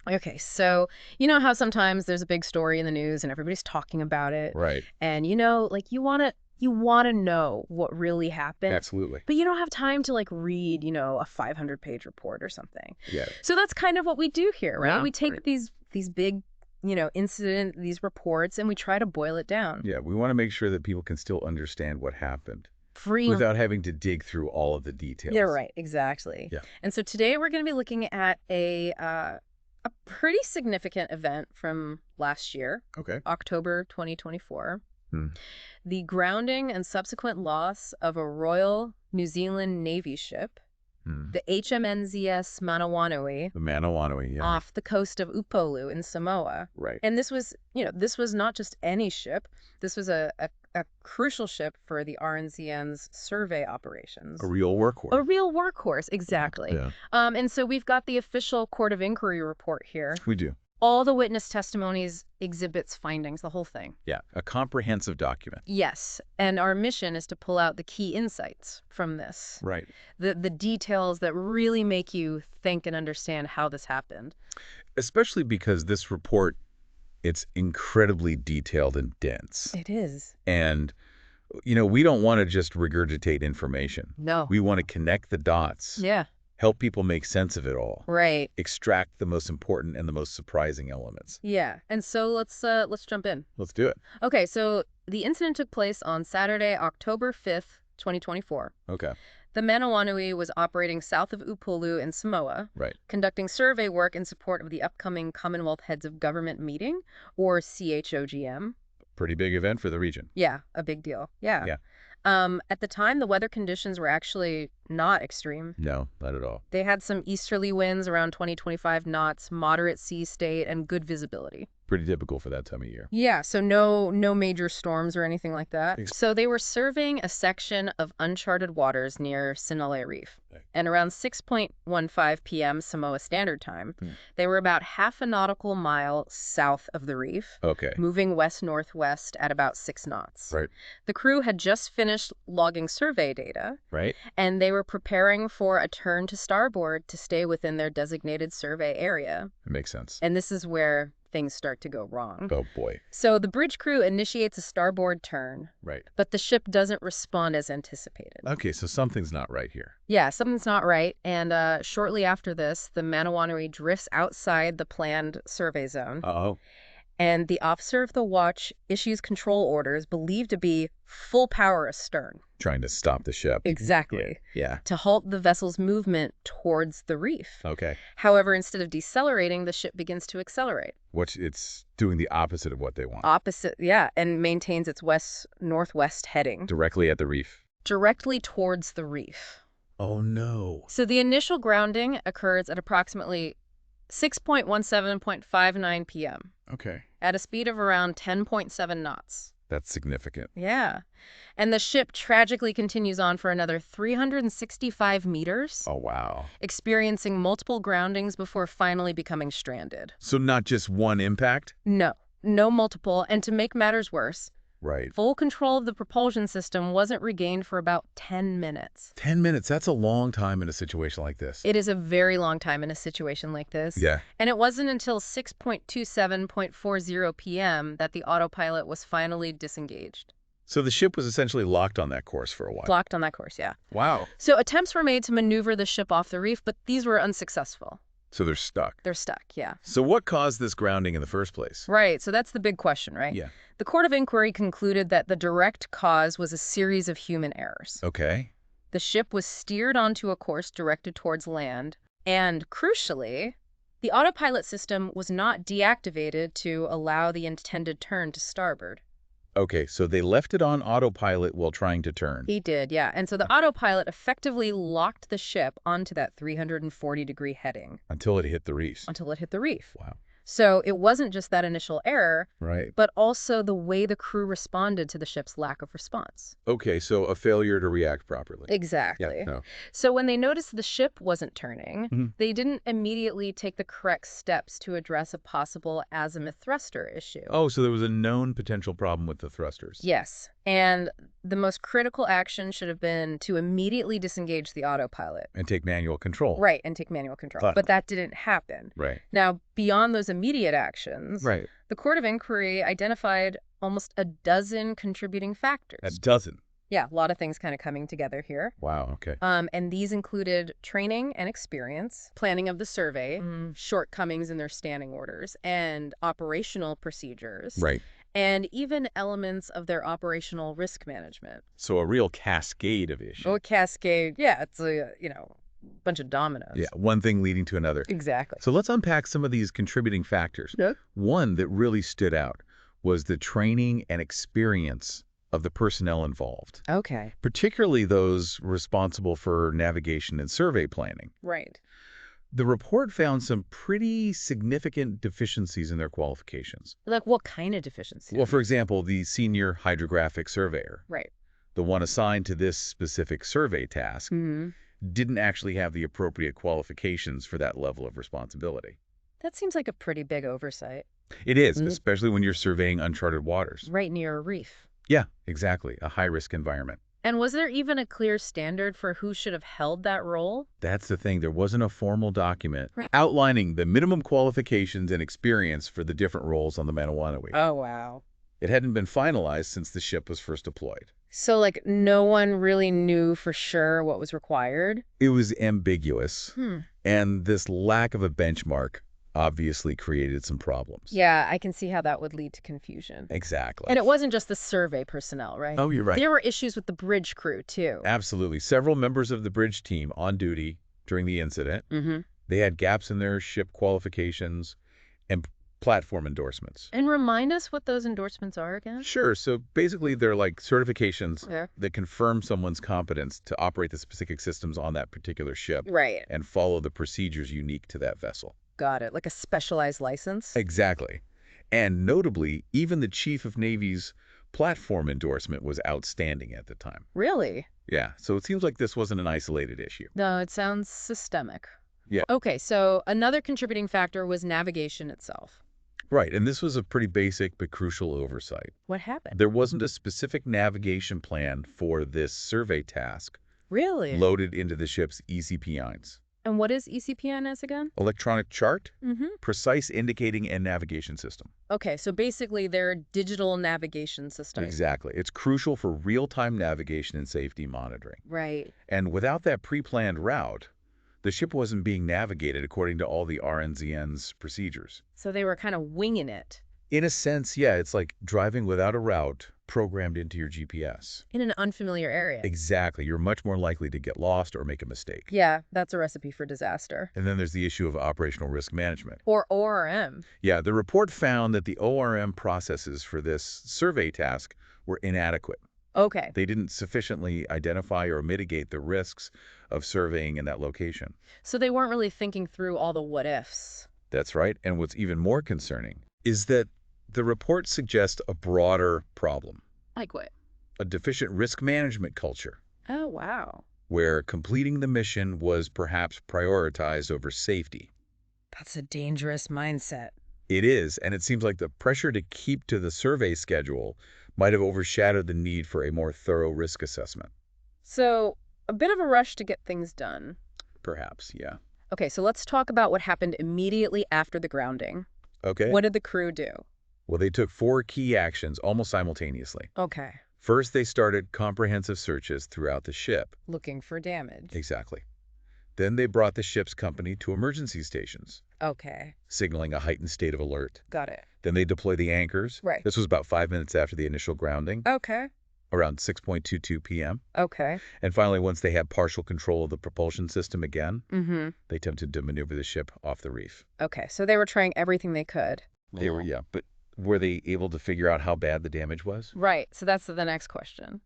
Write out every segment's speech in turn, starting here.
Okay, so you know how sometimes there's a big story in the news and everybody's talking about it, Right. and like you want to know what really happened, Absolutely. but you don't have time to like read, a 500-page report or something. Yeah. So that's kind of what we do here, right? Yeah. We take Right. these big, these reports and we try to boil it down. Yeah. We want to make sure that people can still understand what happened Free. without having to dig through all of the details. Yeah, right, exactly. Yeah. And so today we're going to be looking at a pretty significant event from last year, Okay. October 2024. Hmm. The grounding and subsequent loss of a Royal New Zealand Navy ship, the HMNZS Manawanui, The Manawanui, yeah. off the coast of Upolu in Samoa. Right. And this was not just any ship. This was a crucial ship for the RNZN's survey operations. A real workhorse. A real workhorse, exactly. Yeah. And so we've got the official Court of Inquiry report here. We do. All the witness testimonies, exhibits, findings, the whole thing. Yeah. A comprehensive document. Yes. And our mission is to pull out the key insights from this. Right. The details that really make you think and understand how this happened. Especially because this report, it's incredibly detailed and dense. It is. And, we don't want to just regurgitate information. No. We want to connect the dots. Yeah. Help people make sense of it all. Right. Extract the most important and the most surprising elements. Yeah. And so let's jump in. Let's do it. Okay, so the incident took place on Saturday, October 5th, 2024. Okay. The Manawanui was operating south of Upolu in Samoa, Right. conducting survey work in support of the upcoming Commonwealth Heads of Government meeting, or CHOGM. Pretty big event for the region. Yeah, a big deal. Yeah. Yeah. At the time, the weather conditions were actually not extreme. No, not at all. They had some easterly winds around 20-25 knots, moderate sea state, and good visibility. Pretty typical for that time of year. Yeah, so no major storms or anything like that. Ex- So they were surveying a section of uncharted waters near Sinole Reef. Okay. And around 6:15 p.m. Samoa Standard Time, Hmm. they were about half a nautical mile south of the reef, Okay. moving west-northwest at about 6 knots. Right. The crew had just finished logging survey data, Right. and they were preparing for a turn to starboard to stay within their designated survey area. It makes sense. And this is where things start to go wrong. Oh, boy. So the bridge crew initiates a starboard turn, Right. but the ship doesn't respond as anticipated. Okay, so something's not right here. Yeah, something's not right. And shortly after this, the Manawanui drifts outside the planned survey zone. Uh-oh. And the officer of the watch issues control orders believed to be full power astern. Trying to stop the ship. Exactly. Yeah. To halt the vessel's movement towards the reef. Okay. However, instead of decelerating, the ship begins to accelerate. It's doing the opposite of what they want. Opposite, yeah, and maintains its west-northwest heading. Directly at the reef. Directly towards the reef. Oh, no. So the initial grounding occurs at approximately 6:17.59 p.m. Okay. at a speed of around 10.7 knots. That's significant. Yeah. And the ship tragically continues on for another 365 meters, Oh, wow. experiencing multiple groundings before finally becoming stranded. So not just one impact? No multiple. And to make matters worse, Right. full control of the propulsion system wasn't regained for about 10 minutes. 10 minutes, that's a long time in a situation like this. It is a very long time in a situation like this. Yeah. And it wasn't until 6:27.40 p.m. that the autopilot was finally disengaged. So the ship was essentially locked on that course for a while. Locked on that course, yeah. Wow. So attempts were made to maneuver the ship off the reef, but these were unsuccessful. So they're stuck. They're stuck, yeah. So what caused this grounding in the first place? Right, so that's the big question, right? Yeah. The Court of Inquiry concluded that the direct cause was a series of human errors. Okay. The ship was steered onto a course directed towards land, and crucially, the autopilot system was not deactivated to allow the intended turn to starboard. Okay, so they left it on autopilot while trying to turn. He did, yeah. And so the autopilot effectively locked the ship onto that 340-degree heading. Until it hit the reef. Until it hit the reef. Wow. So it wasn't just that initial error, Right. but also the way the crew responded to the ship's lack of response. Okay, so a failure to react properly. Yeah, Exactly. no. So when they noticed the ship wasn't turning, Mhm. they didn't immediately take the correct steps to address a possible azimuth thruster issue. Oh, so there was a known potential problem with the thrusters. Yes, and the most critical action should have been to immediately disengage the autopilot. And take manual control. Right, and take manual control. Huh. But that didn't happen. Right. Now, beyond those immediate actions, Right. the Court of Inquiry identified almost a dozen contributing factors. A dozen. Yeah, a lot of things kind of coming together here. Wow, okay. And these included training and experience, planning of the survey, shortcomings in their standing orders, and operational procedures, Right. and even elements of their operational risk management. So a real cascade of issues. Oh, a cascade. Yeah, it's a, bunch of dominoes. Yeah, one thing leading to another. Exactly. So let's unpack some of these contributing factors. Yeah. One that really stood out was the training and experience of the personnel involved, Okay. particularly those responsible for navigation and survey planning. Right. The report found some pretty significant deficiencies in their qualifications. Like what kind of deficiency? Well, for example, the senior hydrographic surveyor, Right. the one assigned to this specific survey task, didn't actually have the appropriate qualifications for that level of responsibility. That seems like a pretty big oversight. It is, especially when you're surveying uncharted waters. Right near a reef. Yeah, exactly. A high-risk environment. And was there even a clear standard for who should have held that role? That's the thing. There wasn't a formal document Right. outlining the minimum qualifications and experience for the different roles on the Manawanui. Oh, wow. It hadn't been finalized since the ship was first deployed. So, no one really knew for sure what was required? It was ambiguous, and this lack of a benchmark obviously created some problems. Yeah, I can see how that would lead to confusion. Exactly. And it wasn't just the survey personnel, right? Oh, you're right. There were issues with the bridge crew, too. Absolutely. Several members of the bridge team on duty during the incident, they had gaps in their ship qualifications and platform endorsements. And remind us what those endorsements are again? Sure. So basically, they're like certifications Yeah. that confirm someone's competence to operate the specific systems on that particular ship Right. and follow the procedures unique to that vessel. Got it. Like a specialized license? Exactly. And notably, even the Chief of Navy's platform endorsement was outstanding at the time. Really? Yeah, so it seems like this wasn't an isolated issue. No, it sounds systemic. Yeah. Okay, so another contributing factor was navigation itself. Right, and this was a pretty basic but crucial oversight. What happened? There wasn't a specific navigation plan for this survey task Really? loaded into the ship's ECPIs. And what is ECPNS again? Electronic chart, Mm-hmm. precise indicating and navigation system. Okay, so basically they're digital navigation systems. Exactly. It's crucial for real-time navigation and safety monitoring. Right. And without that pre-planned route, the ship wasn't being navigated according to all the RNZN's procedures. So they were kind of winging it. In a sense, yeah, it's like driving without a route programmed into your GPS. In an unfamiliar area. Exactly. You're much more likely to get lost or make a mistake. Yeah, that's a recipe for disaster. And then there's the issue of operational risk management. Or ORM. Yeah, the report found that the ORM processes for this survey task were inadequate. Okay. They didn't sufficiently identify or mitigate the risks of surveying in that location. So they weren't really thinking through all the what-ifs. That's right. And what's even more concerning is that the report suggests a broader problem, Like what? a deficient risk management culture, Oh, wow. where completing the mission was perhaps prioritized over safety. That's a dangerous mindset. It is, and it seems like the pressure to keep to the survey schedule might have overshadowed the need for a more thorough risk assessment. So, a bit of a rush to get things done. Perhaps, yeah. Okay, so let's talk about what happened immediately after the grounding. Okay. What did the crew do? Well, they took 4 key actions almost simultaneously. Okay. First, they started comprehensive searches throughout the ship. Looking for damage. Exactly. Then they brought the ship's company to emergency stations, Okay. signaling a heightened state of alert. Got it. Then they deployed the anchors. Right. This was about 5 minutes after the initial grounding, Okay. around 6:22 p.m. Okay. And finally, once they had partial control of the propulsion system again, Mm-hmm. they attempted to maneuver the ship off the reef. Okay, so they were trying everything they could. They were, yeah, but were they able to figure out how bad the damage was? Right, so that's the next question.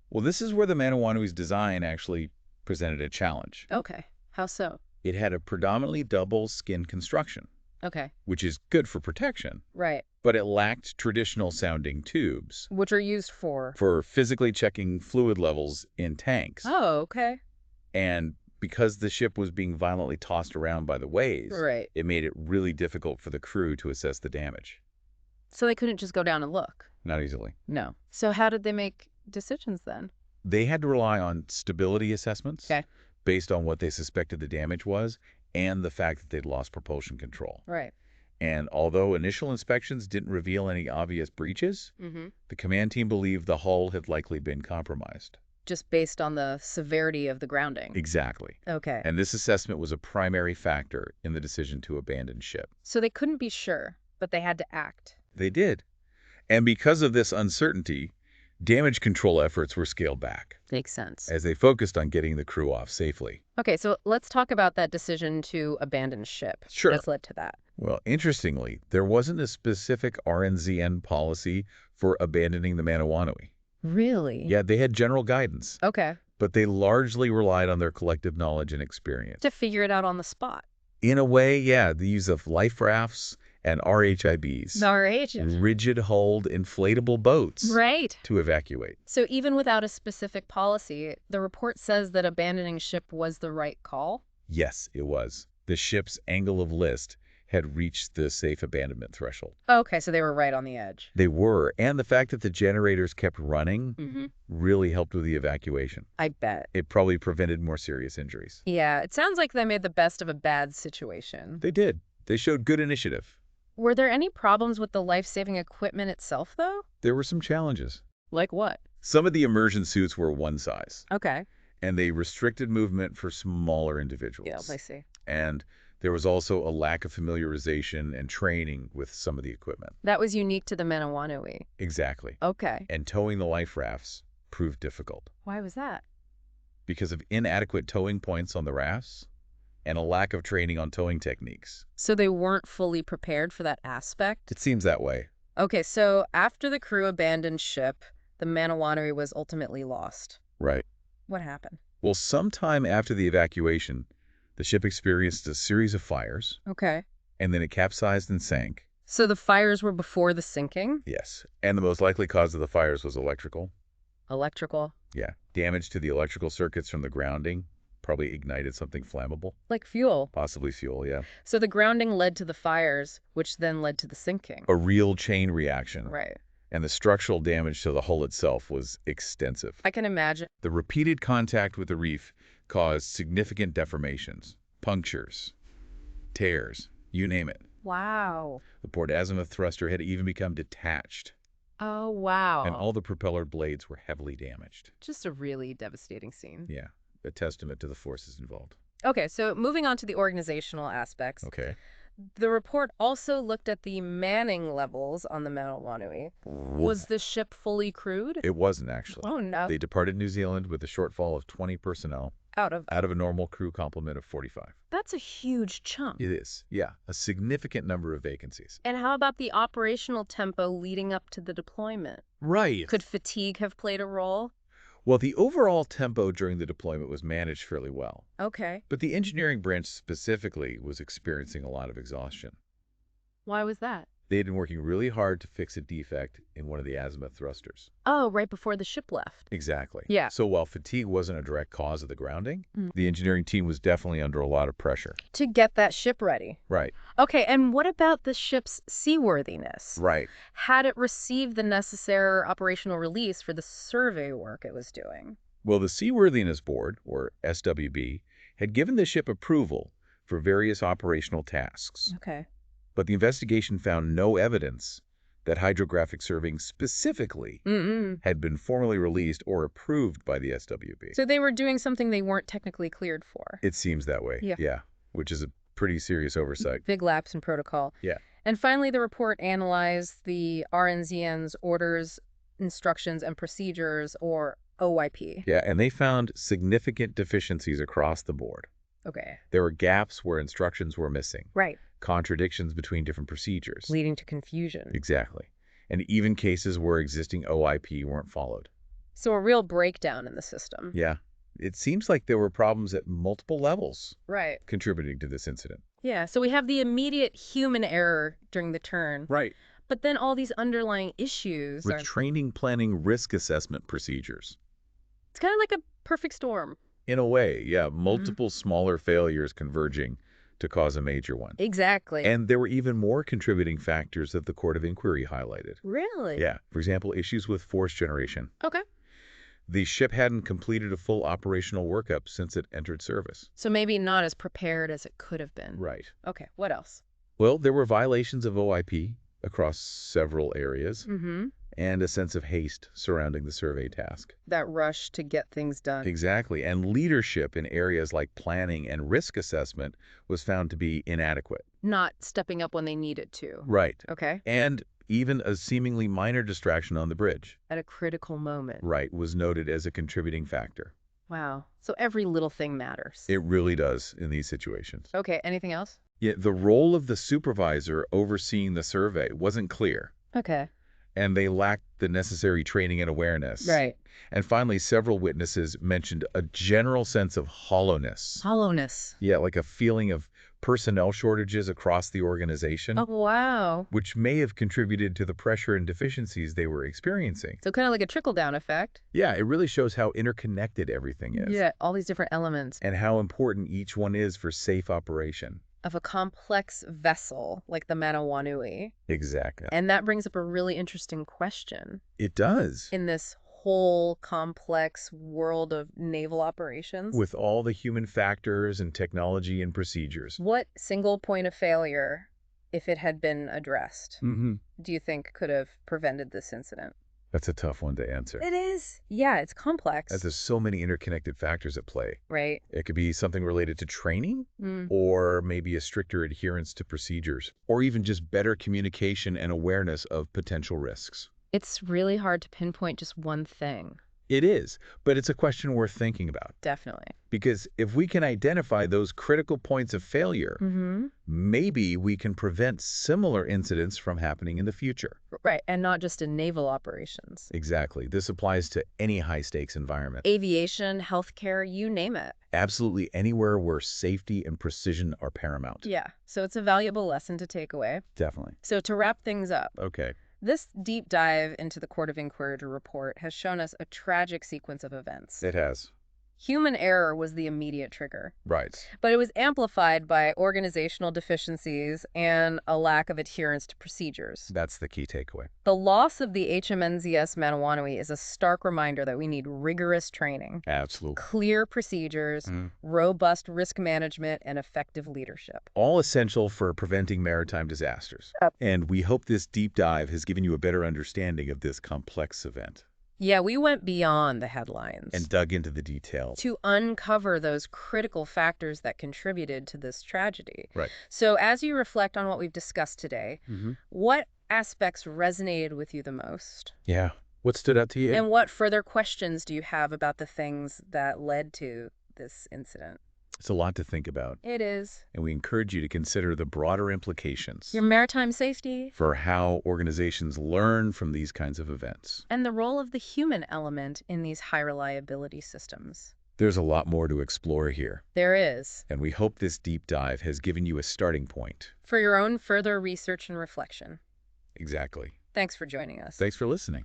Well, this is where the Manawanui's design actually presented a challenge. Okay, how so? It had a predominantly double skin construction. Okay. which is good for protection, Right. but it lacked traditional sounding tubes Which are used for? for physically checking fluid levels in tanks. Oh, okay. And because the ship was being violently tossed around by the waves, Right. it made it really difficult for the crew to assess the damage. So they couldn't just go down and look? Not easily. No. So how did they make decisions then? They had to rely on stability assessments Okay. based on what they suspected the damage was and the fact that they'd lost propulsion control. Right. And although initial inspections didn't reveal any obvious breaches, the command team believed the hull had likely been compromised. Just based on the severity of the grounding? Exactly. Okay. And this assessment was a primary factor in the decision to abandon ship. So they couldn't be sure, but they had to act. They did. And because of this uncertainty, damage control efforts were scaled back Makes sense. as they focused on getting the crew off safely. Okay, so let's talk about that decision to abandon ship. Sure. That's led to that. Well, interestingly, there wasn't a specific RNZN policy for abandoning the Manawanui. Really? Yeah, they had general guidance, Okay. but they largely relied on their collective knowledge and experience. To figure it out on the spot. In a way, yeah, the use of life rafts and RHIBs, rigid-hulled inflatable boats, Right. to evacuate. So even without a specific policy, the report says that abandoning ship was the right call? Yes, it was. The ship's angle of list had reached the safe abandonment threshold. Okay, so they were right on the edge. They were, and the fact that the generators kept running really helped with the evacuation. I bet. It probably prevented more serious injuries. Yeah, it sounds like they made the best of a bad situation. They did. They showed good initiative. Were there any problems with the life-saving equipment itself, though? There were some challenges. Like what? Some of the immersion suits were one size, Okay. and they restricted movement for smaller individuals. Yeah, I see. And there was also a lack of familiarization and training with some of the equipment. That was unique to the Manawanui. Exactly. Okay. And towing the life rafts proved difficult Why was that? because of inadequate towing points on the rafts and a lack of training on towing techniques. So they weren't fully prepared for that aspect? It seems that way. Okay, so after the crew abandoned ship, the Manawanui was ultimately lost. Right. What happened? Well, sometime after the evacuation, the ship experienced a series of fires, Okay. and then it capsized and sank. So the fires were before the sinking? Yes. And the most likely cause of the fires was electrical. Electrical? Yeah. Damage to the electrical circuits from the grounding probably ignited something flammable. Like fuel. Possibly fuel, yeah. So the grounding led to the fires, which then led to the sinking. A real chain reaction. Right. And the structural damage to the hull itself was extensive. I can imagine. The repeated contact with the reef caused significant deformations, punctures, tears, you name it. Wow. The port azimuth thruster had even become detached, Oh, wow. and all the propeller blades were heavily damaged. Just a really devastating scene. Yeah, a testament to the forces involved. Okay, so moving on to the organizational aspects. Okay. The report also looked at the manning levels on the Manawanui. Was the ship fully crewed? It wasn't, actually. Oh, no. They departed New Zealand with a shortfall of 20 personnel Out of a normal crew complement of 45. That's a huge chunk. It is, yeah, a significant number of vacancies. And how about the operational tempo leading up to the deployment? Right. Could fatigue have played a role? Well, the overall tempo during the deployment was managed fairly well, Okay. but the engineering branch specifically was experiencing a lot of exhaustion. Why was that? They had been working really hard to fix a defect in one of the azimuth thrusters. Oh, right before the ship left. Exactly. Yeah. So while fatigue wasn't a direct cause of the grounding, Mm. the engineering team was definitely under a lot of pressure. To get that ship ready. Right. Okay, and what about the ship's seaworthiness? Right. Had it received the necessary operational release for the survey work it was doing? Well, the Seaworthiness Board, or SWB, had given the ship approval for various operational tasks. Okay. But the investigation found no evidence that hydrographic surveying specifically had been formally released or approved by the SWB. So they were doing something they weren't technically cleared for. It seems that way. Yeah. Which is a pretty serious oversight. Big lapse in protocol. Yeah. And finally, the report analyzed the RNZN's orders, instructions, and procedures, or OIP. Yeah, and they found significant deficiencies across the board. Okay. There were gaps where instructions were missing, Right. contradictions between different procedures. Leading to confusion. Exactly. And even cases where existing OIP weren't followed. So a real breakdown in the system. Yeah. It seems like there were problems at multiple levels Right. contributing to this incident. Yeah, so we have the immediate human error during the turn, Right. but then all these underlying issues With are, training, planning, risk assessment procedures. it's kind of like a perfect storm. In a way, yeah, multiple smaller failures converging to cause a major one. Exactly. And there were even more contributing factors that the Court of Inquiry highlighted. Really? Yeah, for example, issues with force generation. Okay. The ship hadn't completed a full operational workup since it entered service. So maybe not as prepared as it could have been. Right. Okay, what else? Well, there were violations of OIP across several areas Mm-hmm. and a sense of haste surrounding the survey task. That rush to get things done. Exactly. And leadership in areas like planning and risk assessment was found to be inadequate. Not stepping up when they needed to. Right. Okay. And even a seemingly minor distraction on the bridge, At a critical moment. right, was noted as a contributing factor. Wow. So every little thing matters. It really does in these situations. Okay, anything else? Yet the role of the supervisor overseeing the survey wasn't clear, Okay. and they lacked the necessary training and awareness. Right. And finally, several witnesses mentioned a general sense of hollowness. Hollowness. Yeah, like a feeling of personnel shortages across the organization, Oh, wow. which may have contributed to the pressure and deficiencies they were experiencing. So kind of like a trickle-down effect. Yeah, it really shows how interconnected everything is. Yeah, all these different elements And how important each one is for safe operation. of a complex vessel like the Manawanui. Exactly. And that brings up a really interesting question. It does. In this whole complex world of naval operations, With all the human factors and technology and procedures. what single point of failure, if it had been addressed, do you think could have prevented this incident? That's a tough one to answer. It is. Yeah, it's complex. As there's so many interconnected factors at play. Right. It could be something related to training, Mm. or maybe a stricter adherence to procedures, or even just better communication and awareness of potential risks. It's really hard to pinpoint just one thing. It is, but it's a question worth thinking about. Definitely. Because if we can identify those critical points of failure, maybe we can prevent similar incidents from happening in the future. Right, and not just in naval operations. Exactly. This applies to any high-stakes environment. Aviation, healthcare, you name it. Absolutely anywhere where safety and precision are paramount. Yeah, so it's a valuable lesson to take away. Definitely. So to wrap things up, Okay. this deep dive into the Court of Inquiry report has shown us a tragic sequence of events. It has. Human error was the immediate trigger, Right. but it was amplified by organizational deficiencies and a lack of adherence to procedures. That's the key takeaway. The loss of the HMNZS Manawanui is a stark reminder that we need rigorous training, Absolutely. clear procedures, robust risk management, and effective leadership. All essential for preventing maritime disasters. And we hope this deep dive has given you a better understanding of this complex event. Yeah, we went beyond the headlines And dug into the details. to uncover those critical factors that contributed to this tragedy. Right. So as you reflect on what we've discussed today, what aspects resonated with you the most? Yeah. What stood out to you? And what further questions do you have about the things that led to this incident? It's a lot to think about. It is. And we encourage you to consider the broader implications Your maritime safety for how organizations learn from these kinds of events. and the role of the human element in these high reliability systems. There's a lot more to explore here, There is. and we hope this deep dive has given you a starting point. For your own further research and reflection. Exactly. Thanks for joining us. Thanks for listening.